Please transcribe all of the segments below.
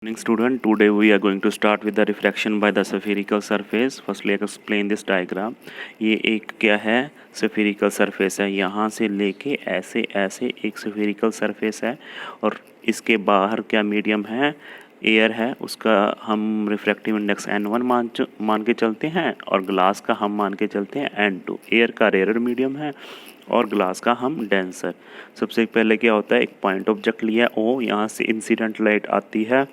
Morning student, today we are going to start with the reflection by the spherical surface. Firstly, I explain this diagram. ये एक क्या है, spherical surface है. यहाँ से लेके ऐसे ऐसे एक spherical surface है और इसके बाहर क्या मीडियम है, एयर है. उसका हम रिफ्रैक्टिव इंडेक्स n1 मान के चलते हैं और ग्लास का हम मान के चलते हैं n2. एयर का रेयर मीडियम है और ग्लास का हम डेंसर. सबसे पहले क्या होता है, एक पॉइंट ऑब्जेक्ट लिया O, यहाँ से इंसिडेंट लाइट आती है.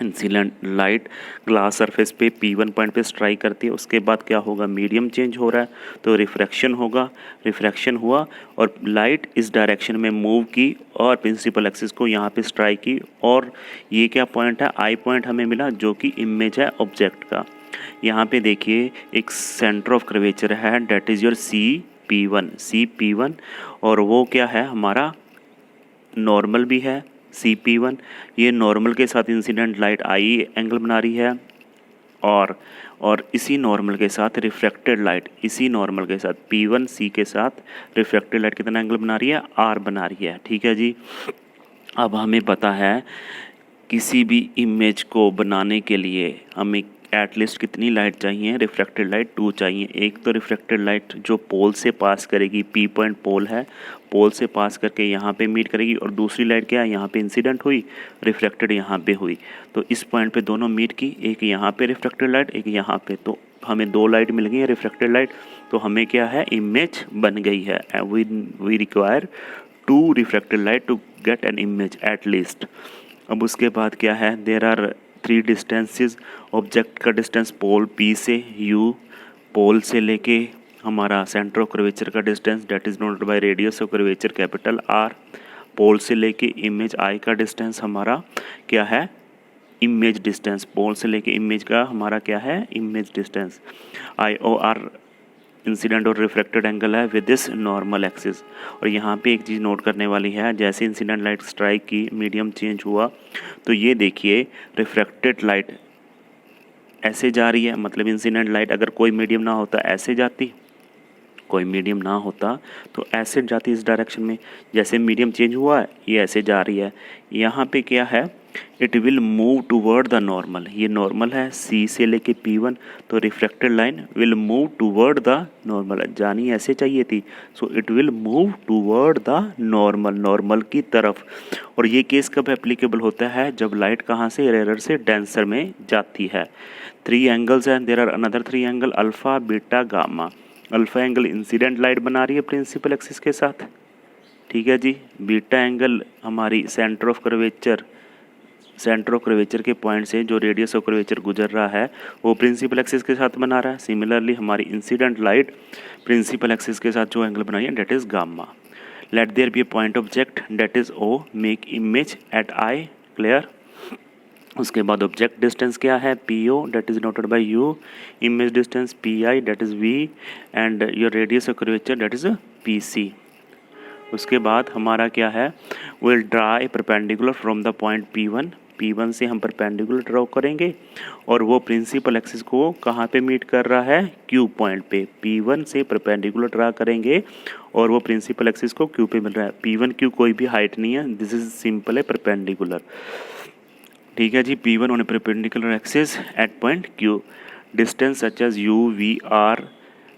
इंसिडेंट लाइट ग्लास सरफेस पे P1 पॉइंट पे स्ट्राइक करती है. उसके बाद क्या होगा, मीडियम चेंज हो रहा है तो रिफ्रैक्शन होगा. रिफ्रैक्शन हुआ और लाइट इस डायरेक्शन में मूव की और प्रिंसिपल एक्सिस को यहाँ पे स्ट्राइक की. और ये क्या पॉइंट है, आई पॉइंट हमें मिला जो कि इमेज है ऑब्जेक्ट का. यहाँ पे देखिए एक सेंटर ऑफ कर्वेचर है, डेट इज़ योर CP1 और वो क्या है हमारा नॉर्मल भी है CP1. ये नॉर्मल के साथ इंसिडेंट लाइट आई एंगल बना रही है और इसी नॉर्मल के साथ रिफ्रैक्टेड लाइट इसी नॉर्मल के साथ P1C के साथ रिफ्रैक्टेड लाइट कितना एंगल बना रही है, R बना रही है. ठीक है जी. अब हमें पता है किसी भी इमेज को बनाने के लिए हमें एटलीस्ट कितनी लाइट चाहिए, रिफ्रैक्टेड लाइट 2 चाहिए. एक तो रिफ्रैक्टेड लाइट जो पोल से पास करेगी, P पॉइंट पोल है, पोल से पास करके यहाँ पे मीट करेगी. और दूसरी लाइट क्या है, यहाँ पे इंसिडेंट हुई, रिफ्रैक्टेड यहाँ पे हुई. तो इस पॉइंट पे दोनों मीट की, एक यहाँ पे रिफ्रैक्टेड लाइट, एक यहाँ पे. तो हमें 2 लाइट मिल गई है रिफ्रैक्टेड लाइट. तो हमें क्या है, इमेज बन गई है. We require 2 refracted light to get an image at least. अब उसके बाद क्या है, देयर आर 3 डिस्टेंसेस. ऑब्जेक्ट का डिस्टेंस पोल P से U, पोल से लेके हमारा सेंटर ऑफ कर्वेचर का distance that is noted by radius of curvature capital R. Pole से लेके इमेज I का डिस्टेंस हमारा क्या है, इमेज डिस्टेंस. पोल से लेके इमेज का हमारा क्या है, इमेज डिस्टेंस. IOR इंसिडेंट और रिफ्रैक्टेड एंगल है विद दिस नॉर्मल एक्सिस. और यहाँ पे एक चीज़ नोट करने वाली है, जैसे इंसिडेंट लाइट स्ट्राइक की, मीडियम चेंज हुआ, तो ये देखिए रिफ्रैक्टेड लाइट ऐसे जा रही है. मतलब इंसिडेंट लाइट अगर कोई मीडियम ना होता ऐसे जाती, कोई मीडियम ना होता तो ऐसे जाती इस डायरेक्शन में. जैसे मीडियम चेंज हुआ है ये ऐसे जा रही है. यहाँ पे क्या है, it will move toward the normal. ये नॉर्मल है C से लेके P1, तो refracted line will move toward the normal. जानी ऐसे चाहिए थी, so it will move toward the normal की तरफ. और ये केस कब एप्लीकेबल होता है, जब लाइट कहाँ से, रेयर से डेंसर में जाती है. 3 एंगल्स हैं, there are another 3 angle, alpha beta gamma. Alpha angle incident light बना रही है प्रिंसिपल एक्सिस के साथ, ठीक है जी. बीटा एंगल हमारी सेंटर ऑफ कर्वेचर के पॉइंट से जो रेडियस ऑफ कर्वेचर गुजर रहा है वो प्रिंसिपल एक्सिस के साथ बना रहा है. सिमिलरली हमारी इंसिडेंट लाइट प्रिंसिपल एक्सिस के साथ जो एंगल बनाई है that is gamma. Let there be a point object that is O, make image at I. Clear. उसके बाद ऑब्जेक्ट डिस्टेंस क्या है, PO that is noted by U, image distance PI that is V and your radius of curvature that is PC. उसके बाद हमारा क्या है, will draw a perpendicular from the point P1 से हम परपेंडिकुलर ड्रॉ करेंगे और वो प्रिंसिपल एक्सिस को कहाँ पे मीट कर रहा है, Q पॉइंट पे. P1 से परपेंडिकुलर ड्रा करेंगे और वो प्रिंसिपल एक्सिस को Q पे मिल रहा है. P1 Q कोई भी हाइट नहीं है, दिस इज सिंपल है परपेंडिकुलर. ठीक है जी. P1 on a perpendicular axis at point Q. Distance such as U, V, R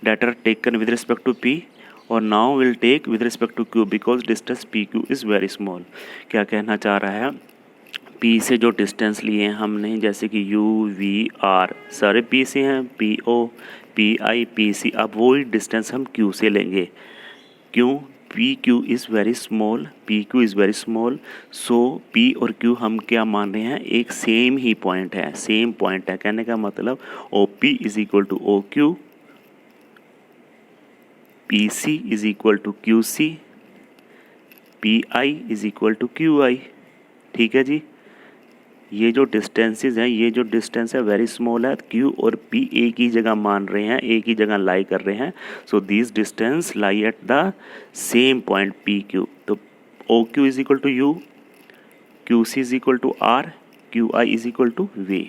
that are taken with respect to P और now will take with respect to Q because distance PQ is very small. क्या कहना चाह रहा है, P से जो distance लिए हमने, जैसे कि U, V, R सारे P से हैं, PO, PI, PC. अब वही डिस्टेंस हम Q से लेंगे. क्यों, PQ is very small, PQ is very small. So P और Q हम क्या मान रहे हैं, एक सेम ही पॉइंट है, सेम पॉइंट है. कहने का मतलब OP is equal to OQ, PC is equal to QC, PI is equal to QI. ठीक है जी. ये जो डिस्टेंसेस हैं, ये जो डिस्टेंस है वेरी स्मॉल है. Q और P एक ही जगह मान रहे हैं, एक ही जगह लाई कर रहे हैं. So this distance lie at the same point PQ. तो OQ is equal to U, QC is equal to R, QI is equal to V.